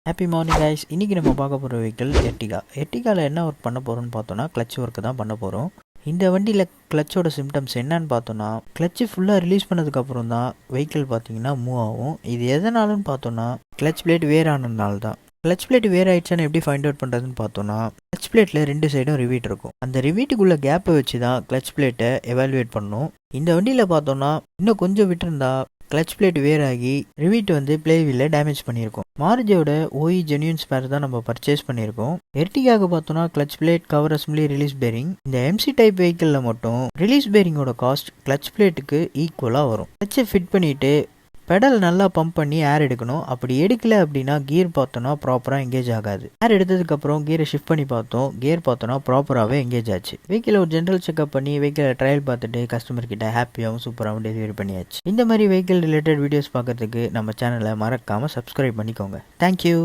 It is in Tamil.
Happy morning guys. இன்றைக்கி நம்ம பார்க்க போகிற வெஹிக்கிள் எர்டிகா. எர்டிகாவில் என்ன ஒர்க் பண்ண போகிறோம்னு பார்த்தோன்னா கிளச் ஒர்க்கு தான் பண்ண போகிறோம். இந்த வண்டியில் கிளச்சோட சிம்டம்ஸ் என்னன்னு பார்த்தோன்னா, கிளச்சு ஃபுல்லாக ரிலீஸ் பண்ணதுக்கப்புறம் தான் வெஹிக்கிள் பார்த்தீங்கன்னா மூவ் ஆகும். இது எதனாலன்னு பார்த்தோன்னா கிளச் பிளேட் வேர் ஆனதுனால தான். கிளச் பிளேட் வேர் ஆயிடுச்சான்னு எப்படி ஃபைண்ட் அவுட் பண்ணுறதுன்னு பார்த்தோன்னா, கிளச் பிளேட்டில் ரெண்டு சைடும் ரிவீட் இருக்கும். அந்த ரிவீட்டுக்குள்ளே கேப்பை வச்சு தான் கிளச் பிளேட்டை எவாலுவேட் பண்ணணும். இந்த வண்டியில் பார்த்தோன்னா இன்னும் கொஞ்சம் விட்டுருந்தா கிளச் பிளேட் வேர் ஆகி ரிவீட் பிளேவீல டேமேஜ் பண்ணியிருக்கோம். மாருதியோட ஓஇ ஜென்யூன் ஸ்பேர் தான் நம்ம பர்ச்சேஸ் பண்ணியிருக்கோம். எர்டிகாவுக்கு பார்த்தோன்னா clutch plate, cover assembly, release bearing. இந்த எம்சி டைப் வெஹிக்கிளில் மட்டும் ரிலீஸ் பேரிங்கோட காஸ்ட் கிளச் பிளேட்டுக்கு ஈக்குவலாக வரும். கிளச்சை ஃபிட் பண்ணிவிட்டு பெடல் நல்லா பம்ப் பண்ணி ஏர் எடுக்கணும். அப்படி எடுக்கல அப்படின்னா கியர் பார்த்தோன்னா ப்ராப்பராக எங்கேஜ் ஆகாது. ஏர் எடுத்ததுக்கப்புறம் கியரை ஷிஃப்ட் பண்ணி பார்த்தோம். கியர் பார்த்தோன்னா ப்ராப்பராகவே எங்கேஜ் ஆச்சு. வெஹிக்கிளை ஒரு ஜென்ரல் செக்அப் பண்ணி வெஹிக்கிளை ட்ரையல் பார்த்துட்டு கஸ்டமர் கிட்ட ஹாப்பியாகவும் சூப்பராகவும் டெலிவரி பண்ணியாச்சு. இந்த மாதிரி வெஹிக்கிள் ரிலேட்டட் வீடியோஸ் பார்க்கறதுக்கு நம்ம சேனலை மறக்காமல் சப்ஸ்கிரைப் பண்ணிக்கோங்க. தேங்க்யூ.